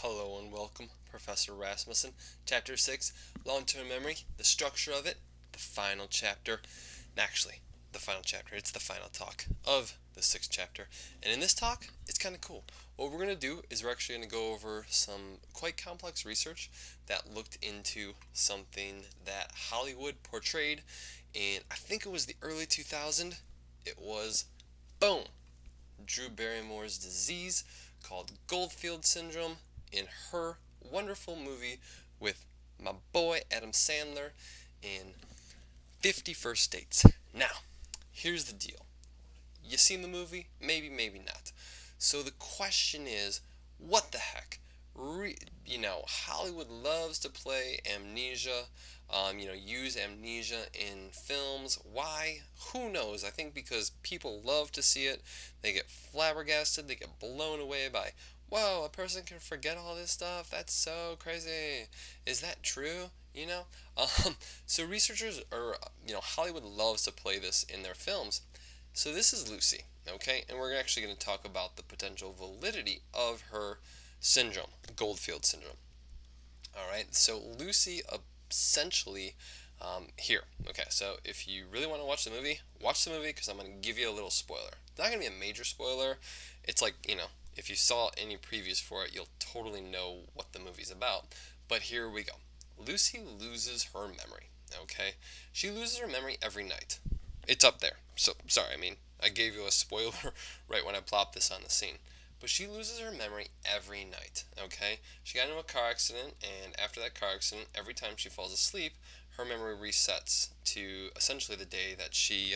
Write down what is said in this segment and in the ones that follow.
Hello and welcome, Professor Rasmussen. Chapter 6, Long-Term Memory, the structure of it, the final chapter. Actually, the final chapter, it's the final talk of the 6th chapter. And in this talk, it's kind of cool. What we're going to do is we're actually going to go over some quite complex research that looked into something that Hollywood portrayed in, I think it was the early 2000s. It was, boom, Drew Barrymore's disease called Goldfield syndrome in her wonderful movie with my boy Adam Sandler in 50 First Dates. Now, here's the deal. You seen the movie? Maybe, maybe not. So the question is, what the heck? Hollywood loves to play amnesia, use amnesia in films. Why? Who knows? I think because people love to see it. They get flabbergasted, they get blown away by, whoa, a person can forget all this stuff? That's so crazy. Is that true? You know? So researchers, Hollywood loves to play this in their films. So this is Lucy, okay? And we're actually going to talk about the potential validity of her syndrome, Goldfield syndrome. All right, so Lucy essentially, here. Okay, so if you really want to watch the movie because I'm going to give you a little spoiler. It's not going to be a major spoiler. It's like, if you saw any previews for it, you'll totally know what the movie's about. But here we go. Lucy loses her memory, okay? She loses her memory every night. It's up there. So, sorry, I gave you a spoiler right when I plopped this on the scene. But she loses her memory every night, okay? She got into a car accident, and after that car accident, every time she falls asleep, her memory resets to essentially the day that she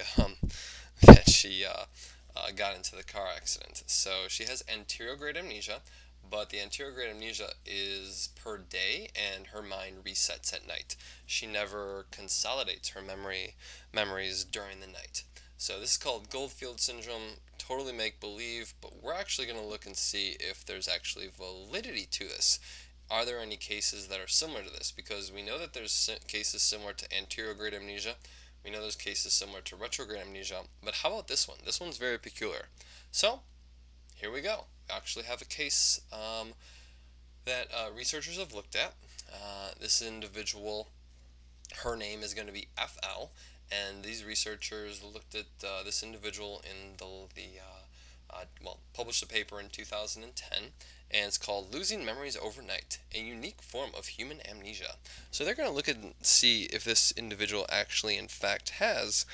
got into the car accident. So she has anterograde amnesia, but the anterograde amnesia is per day, and her mind resets at night. She never consolidates her memories during the night. So this is called Goldfield syndrome, totally make believe, but we're actually going to look and see if there's actually validity to this. Are there any cases that are similar to this? Because we know that there's cases similar to anterograde amnesia. We know there's cases similar to retrograde amnesia. But how about this one? This one's very peculiar. So, here we go. We actually have a case that researchers have looked at. This individual, her name is going to be FL, and these researchers looked at this individual in published a paper in 2010, and it's called Losing Memories Overnight, a Unique Form of Human Amnesia. So they're going to look at and see if this individual actually, in fact, has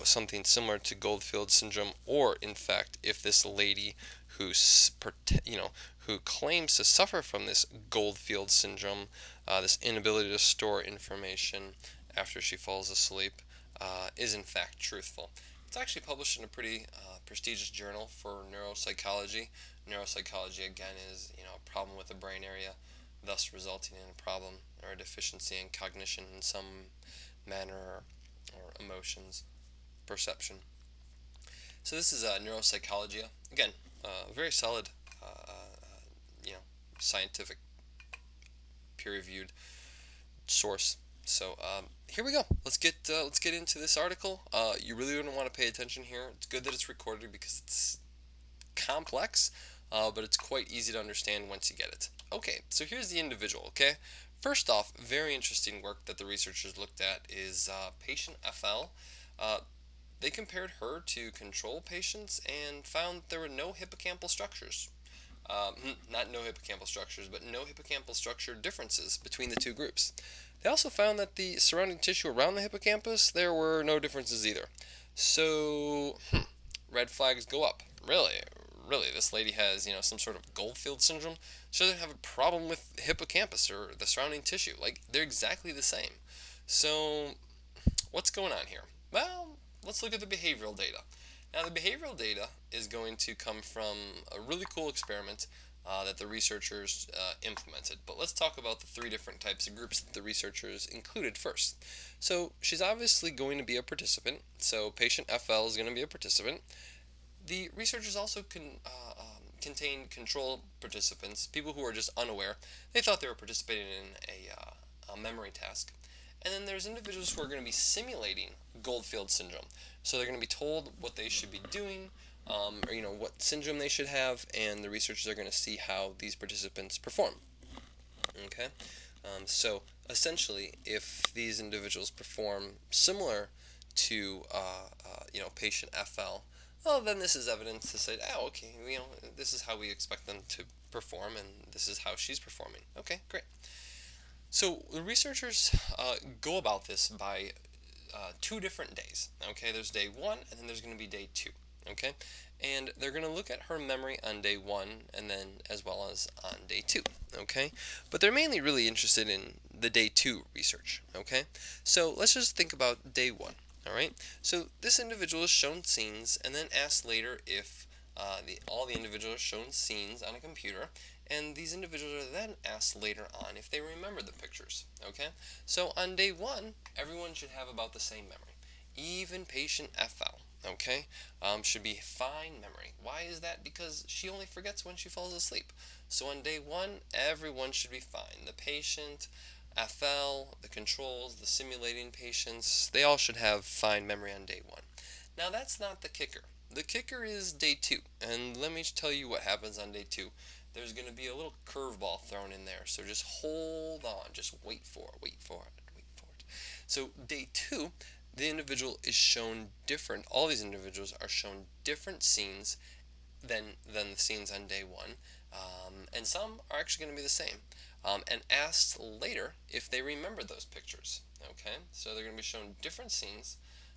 something similar to Goldfield syndrome, or, in fact, if this lady who claims to suffer from this Goldfield syndrome, this inability to store information after she falls asleep, is in fact truthful. It's actually published in a pretty prestigious journal for neuropsychology. Neuropsychology, again, is a problem with the brain area, thus resulting in a problem or a deficiency in cognition in some manner or emotions, perception. So this is neuropsychology. Again, very solid, scientific, peer-reviewed source. So here we go. Let's get into this article. You really don't want to pay attention here. It's good that it's recorded because it's complex, but it's quite easy to understand once you get it. Okay, so here's the individual. Okay, first off, very interesting work that the researchers looked at is patient FL. They compared her to control patients and found there were no hippocampal structures. Not no hippocampal structures, but no hippocampal structure differences between the two groups. They also found that the surrounding tissue around the hippocampus, there were no differences either. So, red flags go up. Really, this lady has, some sort of Goldfield syndrome. She doesn't have a problem with the hippocampus or the surrounding tissue. Like, they're exactly the same. So, what's going on here? Well, let's look at the behavioral data. Now, the behavioral data is going to come from a really cool experiment that the researchers implemented. But let's talk about the three different types of groups that the researchers included first. So she's obviously going to be a participant. So patient FL is going to be a participant. The researchers also contain control participants, people who are just unaware. They thought they were participating in a memory task. And then there's individuals who are going to be simulating Goldfield syndrome. So they're going to be told what they should be doing, or what syndrome they should have, and the researchers are going to see how these participants perform. Okay, so essentially, if these individuals perform similar to patient FL, well, then this is evidence to say, oh, okay, this is how we expect them to perform, and this is how she's performing. Okay, great. So the researchers go about this by 2 different days. Okay, there's day 1, and then there's going to be day 2. Okay, and they're going to look at her memory on day 1, and then as well as on day 2. Okay, but they're mainly really interested in the day 2 research. Okay, so let's just think about day 1. All right, so this individual is shown scenes, and then asked later if all the individuals are shown scenes on a computer, and these individuals are then asked later on if they remember the pictures. Okay, so on day 1, everyone should have about the same memory. Even patient FL, okay, should be fine memory. Why is that? Because she only forgets when she falls asleep. So on day 1, everyone should be fine. The patient, FL, the controls, the simulating patients, they all should have fine memory on day 1. Now that's not the kicker. The kicker is day 2, and let me tell you what happens on day 2. There's going to be a little curveball thrown in there, so just hold on, just wait for it, wait for it, wait for it. So day 2, the individual is shown different. All these individuals are shown different scenes than the scenes on day 1, and some are actually going to be the same, and asked later if they remember those pictures. Okay, so they're going to be shown different scenes.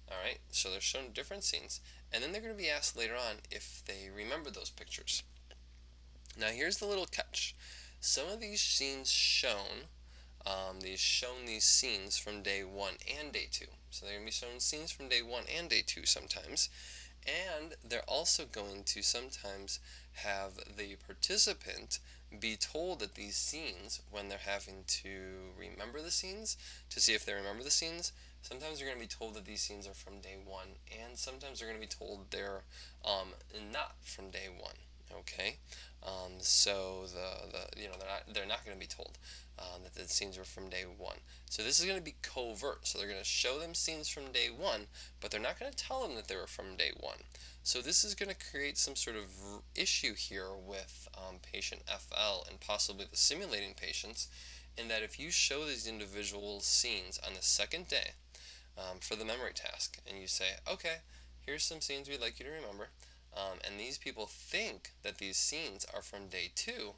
All right, so they're shown different scenes, and then they're going to be asked later on if they remember those pictures. Now here's the little catch. Some of these scenes shown, these scenes from day 1 and day 2. So they're going to be shown scenes from day 1 and day 2 sometimes. And they're also going to sometimes have the participant be told that these scenes, when they're having to remember the scenes, to see if they remember the scenes, sometimes they're going to be told that these scenes are from day 1, and sometimes they're going to be told they're not from day 1. Okay, so they're not going to be told that the scenes were from day 1. So this is going to be covert. So they're going to show them scenes from day 1, but they're not going to tell them that they were from day 1. So this is going to create some sort of issue here with patient FL and possibly the simulating patients, in that if you show these individual scenes on the second day for the memory task, and you say, okay, here's some scenes we'd like you to remember, and these people think that these scenes are from day 2,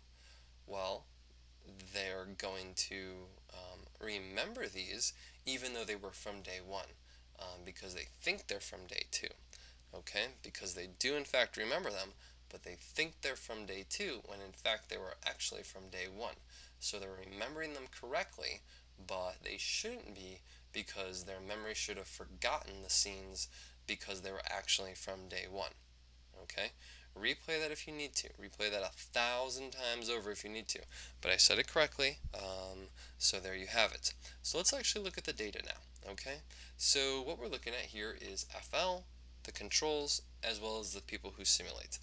well, they're going to remember these even though they were from day 1, because they think they're from day 2. Okay, because they do in fact remember them, but they think they're from day 2 when in fact they were actually from day 1. So they're remembering them correctly, but they shouldn't be, because their memory should have forgotten the scenes because they were actually from day 1. Okay, replay that if you need to. Replay that 1,000 times over if you need to. But I said it correctly, so there you have it. So let's actually look at the data now. Okay, so what we're looking at here is FL, the controls, as well as the people who simulate.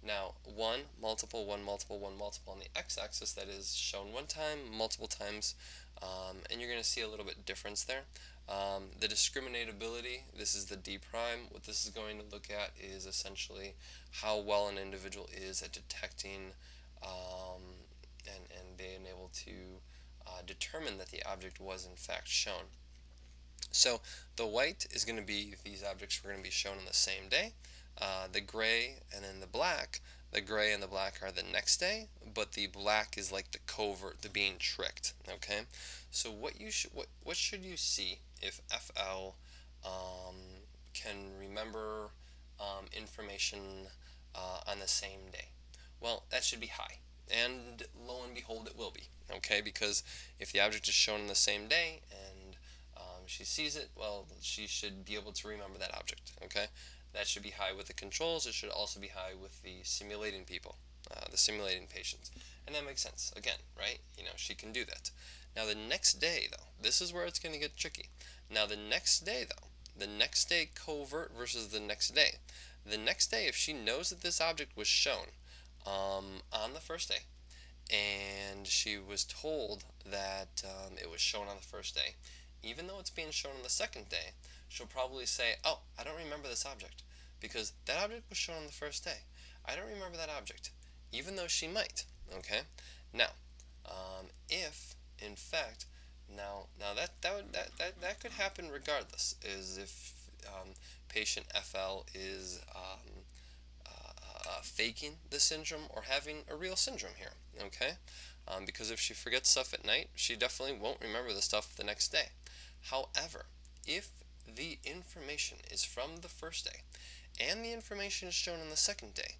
Now, 1, multiple, 1, multiple, 1, multiple on the x-axis, that is shown one time, multiple times, and you're going to see a little bit difference there. The discriminatability, this is the D prime. What this is going to look at is essentially how well an individual is at detecting and being able to determine that the object was in fact shown. So the white is going to be these objects were going to be shown on the same day. The gray and then the black and the black are the next day, but the black is like the covert, the being tricked. Okay, so what should you see if FL can remember information on the same day? Well, that should be high, and lo and behold, it will be. Okay, because if the object is shown on the same day and she sees it, well, she should be able to remember that object. Okay, that should be high with the controls. It should also be high with the simulating people, the simulating patients, and that makes sense. Again, right? She can do that. Now the next day, though, this is where it's going to get tricky. Now the next day, though, the next day covert versus the next day. The next day, if she knows that this object was shown on the first day, and she was told that it was shown on the first day, even though it's being shown on the second day, she'll probably say, oh, I don't remember this object, because that object was shown on the first day. I don't remember that object, even though she might. Okay. Now, if in fact, now that could happen regardless. Is if patient FL is faking the syndrome or having a real syndrome here. Okay. Because if she forgets stuff at night, she definitely won't remember the stuff the next day. However, if the information is from the first day and the information is shown on the second day,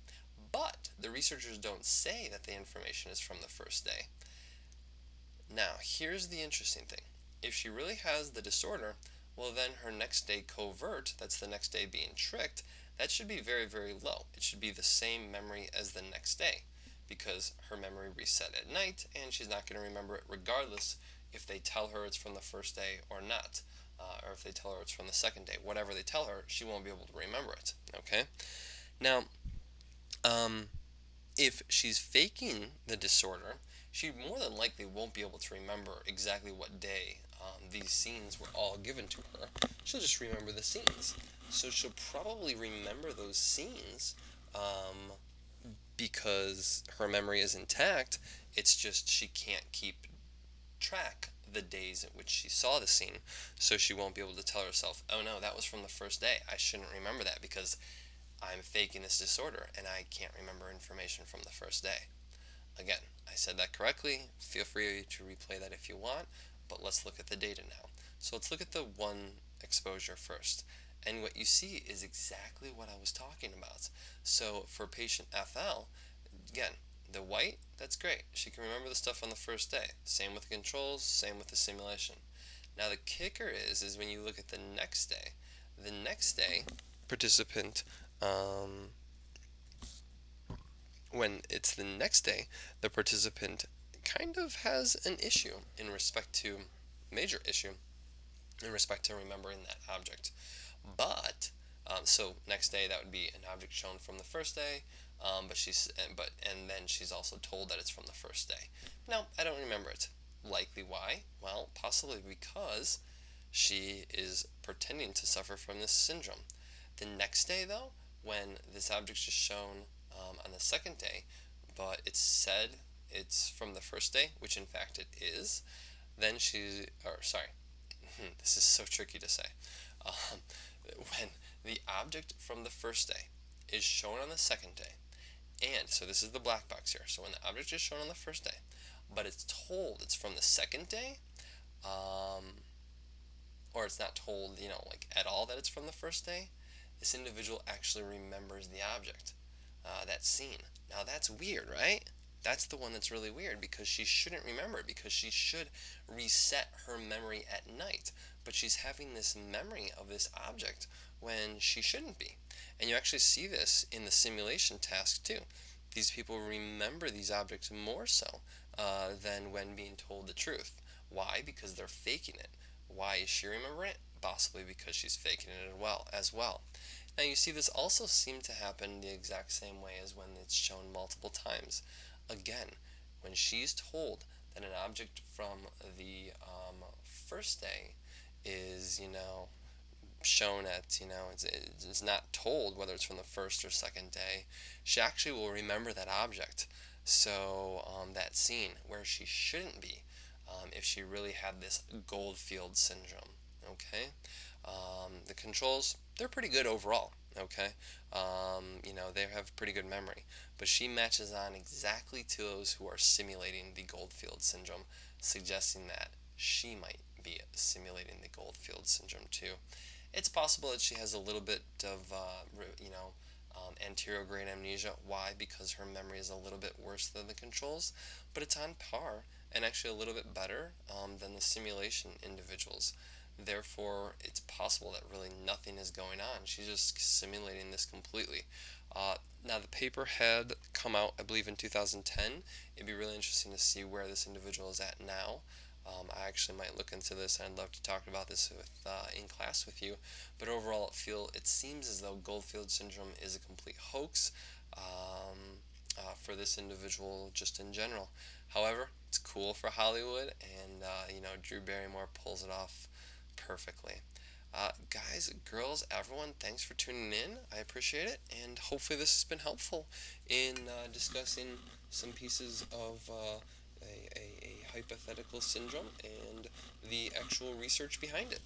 but the researchers don't say that the information is from the first day. Now, here's the interesting thing. If she really has the disorder, well, then her next day covert, that's the next day being tricked, that should be very, very low. It should be the same memory as the next day, because her memory reset at night, and she's not going to remember it regardless if they tell her it's from the first day or not, or if they tell her it's from the second day. Whatever they tell her, she won't be able to remember it. Okay? Now, if she's faking the disorder, she more than likely won't be able to remember exactly what day these scenes were all given to her. She'll just remember the scenes. So she'll probably remember those scenes because her memory is intact. It's just she can't keep track the days at which she saw the scene, so she won't be able to tell herself, oh no, that was from the first day. I shouldn't remember that because I'm faking this disorder and I can't remember information from the first day. Again, I said that correctly. Feel free to replay that if you want, but let's look at the data now. So let's look at the one exposure first. And what you see is exactly what I was talking about. So for patient FL, again, the white, that's great. She can remember the stuff on the first day. Same with the controls, same with the simulation. Now the kicker is when you look at the next day, participant, when it's the next day, the participant kind of has an issue in respect to, major issue, in respect to remembering that object. But, so next day that would be an object shown from the first day, and then she's also told that it's from the first day. No, I don't remember it. Likely why? Well, possibly because she is pretending to suffer from this syndrome. The next day, though, when this object is shown on the second day, but it's said it's from the first day, which in fact it is, then this is so tricky to say. When the object from the first day is shown on the second day, and so this is the black box here, so when the object is shown on the first day, but it's told it's from the second day, or it's not told, like at all that it's from the first day, this individual actually remembers the object, that scene. Now that's weird, right? That's the one that's really weird because she shouldn't remember it, because she should reset her memory at night. But she's having this memory of this object when she shouldn't be. And you actually see this in the simulation task too. These people remember these objects more so than when being told the truth. Why? Because they're faking it. Why is she remembering it? Possibly because she's faking it as well. Now you see this also seemed to happen the exact same way as when it's shown multiple times. Again, when she's told that an object from the first day is, shown at, it's not told whether it's from the first or second day, she actually will remember that object. So that scene where she shouldn't be, if she really had this Goldfield syndrome. Okay, the controls, they're pretty good overall. Okay, they have pretty good memory, but she matches on exactly to those who are simulating the Goldfield syndrome, suggesting that she might be simulating the Goldfield syndrome too. It's possible that she has a little bit of, anterograde amnesia. Why? Because her memory is a little bit worse than the controls, but it's on par and actually a little bit better than the simulation individuals. Therefore, it's possible that really nothing is going on. She's just simulating this completely. Now, the paper had come out, I believe, in 2010. It'd be really interesting to see where this individual is at now. I actually might look into this, and I'd love to talk about this in class with you. But overall, it seems as though Goldfield syndrome is a complete hoax for this individual just in general. However, it's cool for Hollywood, and Drew Barrymore pulls it off perfectly. Guys, girls, everyone, thanks for tuning in. I appreciate it, and hopefully this has been helpful in discussing some pieces of a hypothetical syndrome and the actual research behind it.